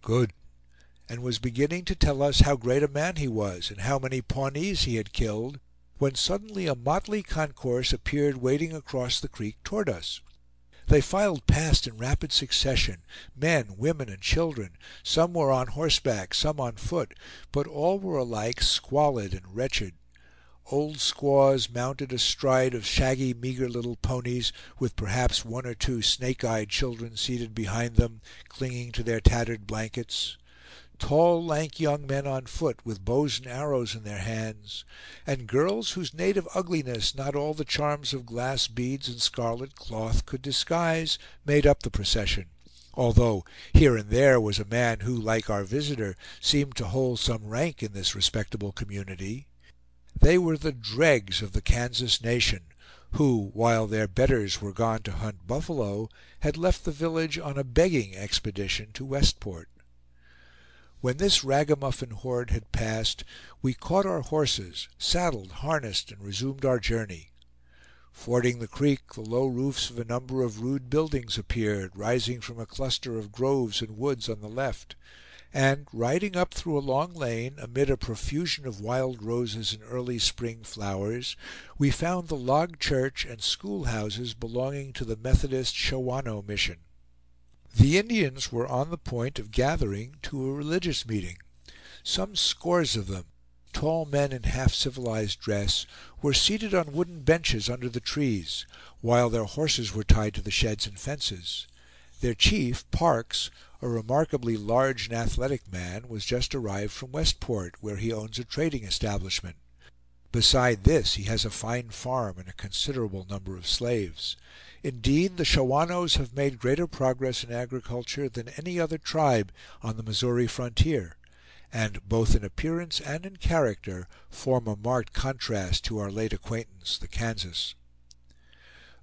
Good. And was beginning to tell us how great a man he was, and how many Pawnees he had killed, when suddenly a motley concourse appeared wading across the creek toward us. They filed past in rapid succession, men, women, and children. Some were on horseback, some on foot, but all were alike squalid and wretched. Old squaws mounted astride of shaggy, meager little ponies, with perhaps one or two snake-eyed children seated behind them, clinging to their tattered blankets. Tall, lank young men on foot, with bows and arrows in their hands, and girls whose native ugliness not all the charms of glass beads and scarlet cloth could disguise, made up the procession, although here and there was a man who, like our visitor, seemed to hold some rank in this respectable community. They were the dregs of the Kansas nation, who, while their betters were gone to hunt buffalo, had left the village on a begging expedition to Westport. When this ragamuffin horde had passed, we caught our horses, saddled, harnessed, and resumed our journey. Fording the creek, the low roofs of a number of rude buildings appeared, rising from a cluster of groves and woods on the left; and riding up through a long lane, amid a profusion of wild roses and early spring flowers, we found the log church and schoolhouses belonging to the Methodist Shawanoe mission. The Indians were on the point of gathering to a religious meeting. Some scores of them, tall men in half-civilized dress, were seated on wooden benches under the trees, while their horses were tied to the sheds and fences. Their chief, Parks, a remarkably large and athletic man, was just arrived from Westport, where he owns a trading establishment. Beside this, he has a fine farm and a considerable number of slaves. Indeed, the Shawanoes have made greater progress in agriculture than any other tribe on the Missouri frontier, and, both in appearance and in character, form a marked contrast to our late acquaintance, the Kansas.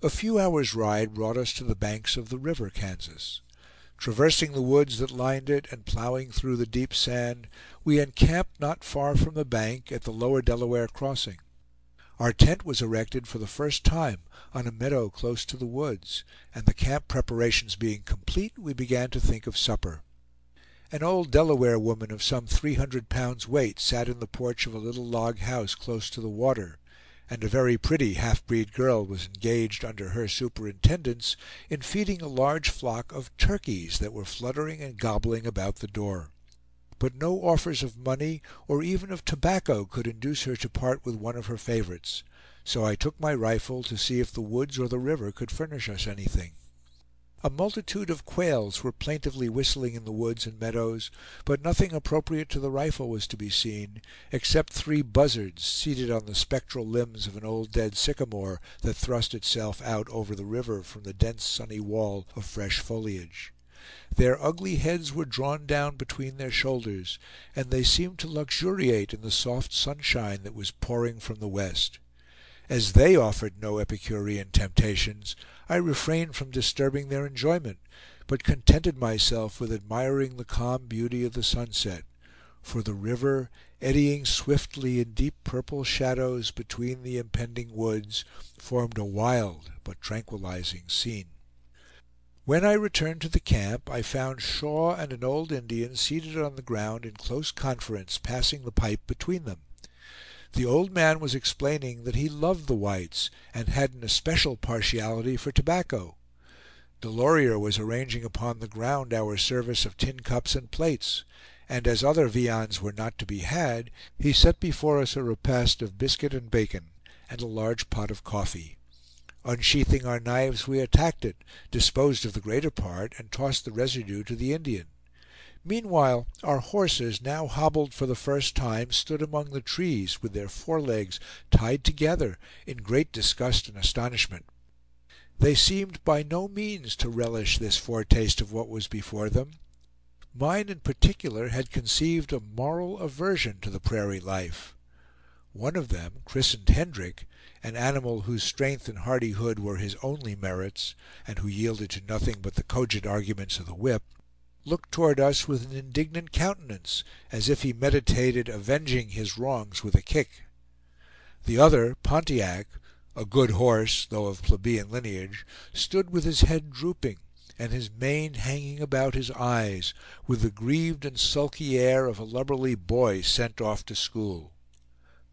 A few hours' ride brought us to the banks of the river Kansas. Traversing the woods that lined it, and plowing through the deep sand, we encamped not far from the bank, at the lower Delaware crossing. Our tent was erected for the first time on a meadow close to the woods, and the camp preparations being complete, we began to think of supper. An old Delaware woman of some 300 pounds weight sat in the porch of a little log house close to the water, and a very pretty half-breed girl was engaged, under her superintendence, in feeding a large flock of turkeys that were fluttering and gobbling about the door. But no offers of money or even of tobacco could induce her to part with one of her favorites, so I took my rifle to see if the woods or the river could furnish us anything. A multitude of quails were plaintively whistling in the woods and meadows, but nothing appropriate to the rifle was to be seen, except 3 buzzards seated on the spectral limbs of an old dead sycamore that thrust itself out over the river from the dense sunny wall of fresh foliage. Their ugly heads were drawn down between their shoulders, and they seemed to luxuriate in the soft sunshine that was pouring from the west. As they offered no Epicurean temptations, I refrained from disturbing their enjoyment, but contented myself with admiring the calm beauty of the sunset, for the river, eddying swiftly in deep purple shadows between the impending woods, formed a wild but tranquilizing scene. When I returned to the camp, I found Shaw and an old Indian seated on the ground in close conference, passing the pipe between them. The old man was explaining that he loved the whites, and had an especial partiality for tobacco. Delorier was arranging upon the ground our service of tin cups and plates, and as other viands were not to be had, he set before us a repast of biscuit and bacon, and a large pot of coffee. Unsheathing our knives, we attacked it, disposed of the greater part, and tossed the residue to the Indian. Meanwhile, our horses, now hobbled for the first time, stood among the trees, with their forelegs tied together, in great disgust and astonishment. They seemed by no means to relish this foretaste of what was before them. Mine in particular had conceived a moral aversion to the prairie life. One of them, christened Hendrick, an animal whose strength and hardihood were his only merits, and who yielded to nothing but the cogent arguments of the whip, looked toward us with an indignant countenance, as if he meditated avenging his wrongs with a kick. The other, Pontiac, a good horse, though of plebeian lineage, stood with his head drooping, and his mane hanging about his eyes, with the grieved and sulky air of a lubberly boy sent off to school.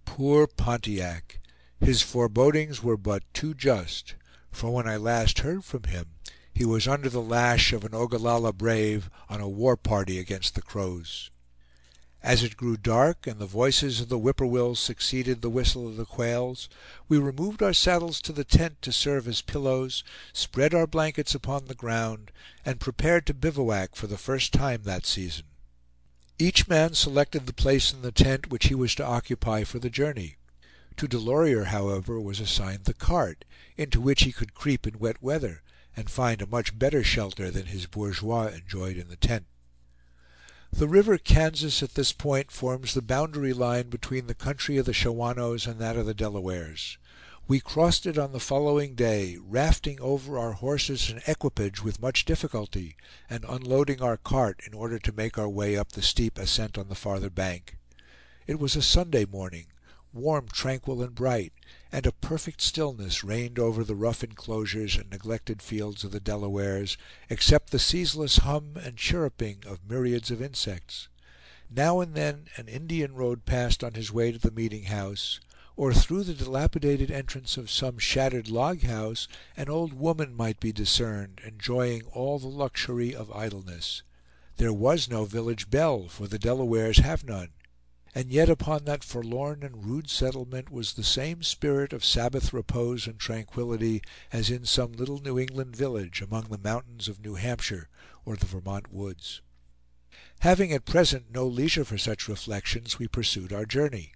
Poor Pontiac! His forebodings were but too just, for when I last heard from him he was under the lash of an Ogallalla brave on a war party against the Crows. As it grew dark and the voices of the whippoorwills succeeded the whistle of the quails, we removed our saddles to the tent to serve as pillows, spread our blankets upon the ground, and prepared to bivouac for the first time that season. Each man selected the place in the tent which he was to occupy for the journey. To Delorier, however, was assigned the cart, into which he could creep in wet weather, and find a much better shelter than his bourgeois enjoyed in the tent. The river Kansas at this point forms the boundary line between the country of the Shawanoes and that of the Delawares. We crossed it on the following day, rafting over our horses and equipage with much difficulty, and unloading our cart in order to make our way up the steep ascent on the farther bank. It was a Sunday morning, warm, tranquil, and bright, and a perfect stillness reigned over the rough enclosures and neglected fields of the Delawares, except the ceaseless hum and chirruping of myriads of insects. Now and then an Indian rode past on his way to the meeting house, or through the dilapidated entrance of some shattered log house an old woman might be discerned, enjoying all the luxury of idleness. There was no village bell, for the Delawares have none, and yet upon that forlorn and rude settlement was the same spirit of Sabbath repose and tranquillity as in some little New England village among the mountains of New Hampshire or the Vermont woods. Having at present no leisure for such reflections, we pursued our journey.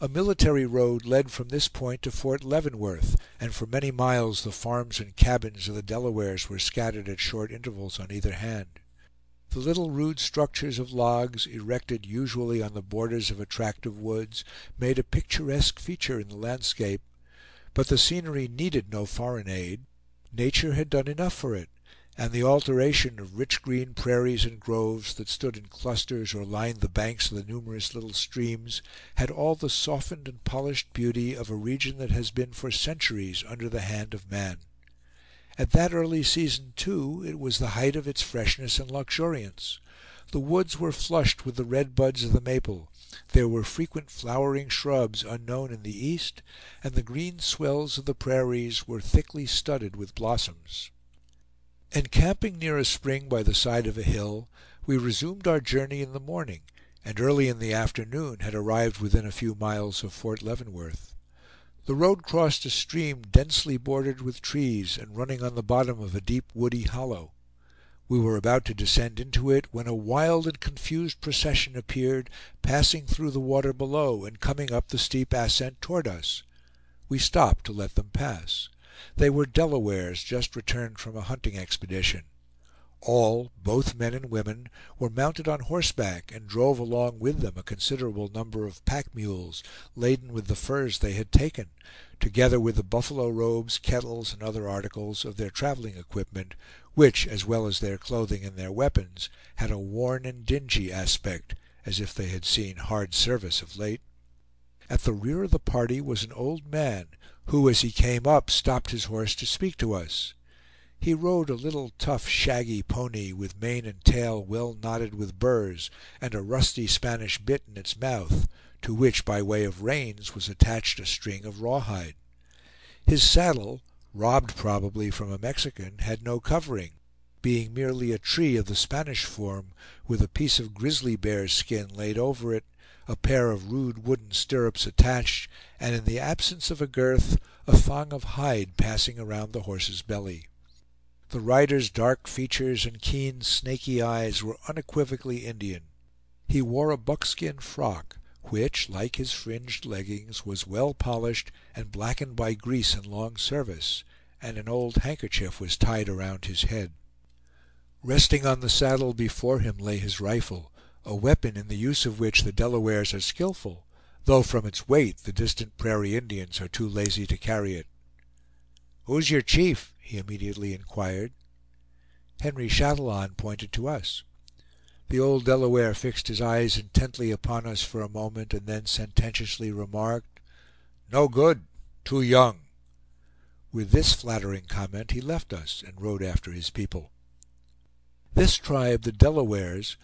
A military road led from this point to Fort Leavenworth, and for many miles the farms and cabins of the Delawares were scattered at short intervals on either hand. The little rude structures of logs, erected usually on the borders of attractive woods, made a picturesque feature in the landscape, but the scenery needed no foreign aid. Nature had done enough for it, and the alteration of rich green prairies and groves that stood in clusters or lined the banks of the numerous little streams had all the softened and polished beauty of a region that has been for centuries under the hand of man. At that early season, too, it was the height of its freshness and luxuriance. The woods were flushed with the red buds of the maple, there were frequent flowering shrubs unknown in the East, and the green swells of the prairies were thickly studded with blossoms. Encamping near a spring by the side of a hill, we resumed our journey in the morning, and early in the afternoon had arrived within a few miles of Fort Leavenworth. The road crossed a stream densely bordered with trees and running on the bottom of a deep woody hollow. We were about to descend into it when a wild and confused procession appeared, passing through the water below and coming up the steep ascent toward us. We stopped to let them pass. They were Delawares just returned from a hunting expedition. All, both men and women, were mounted on horseback, and drove along with them a considerable number of pack mules, laden with the furs they had taken, together with the buffalo robes, kettles, and other articles of their traveling equipment, which, as well as their clothing and their weapons, had a worn and dingy aspect, as if they had seen hard service of late. At the rear of the party was an old man, who, as he came up, stopped his horse to speak to us. He rode a little tough shaggy pony, with mane and tail well knotted with burrs, and a rusty Spanish bit in its mouth, to which, by way of reins, was attached a string of rawhide. His saddle, robbed probably from a Mexican, had no covering, being merely a tree of the Spanish form, with a piece of grizzly bear's skin laid over it, a pair of rude wooden stirrups attached, and in the absence of a girth, a thong of hide passing around the horse's belly. The rider's dark features and keen, snaky eyes were unequivocally Indian. He wore a buckskin frock, which, like his fringed leggings, was well polished and blackened by grease and long service, and an old handkerchief was tied around his head. Resting on the saddle before him lay his rifle, a weapon in the use of which the Delawares are skillful, though from its weight the distant prairie Indians are too lazy to carry it. "Who's your chief?" he immediately inquired. Henry Chatillon pointed to us. The old Delaware fixed his eyes intently upon us for a moment, and then sententiously remarked, "No good, too young." With this flattering comment he left us, and rode after his people. This tribe, the Delawares,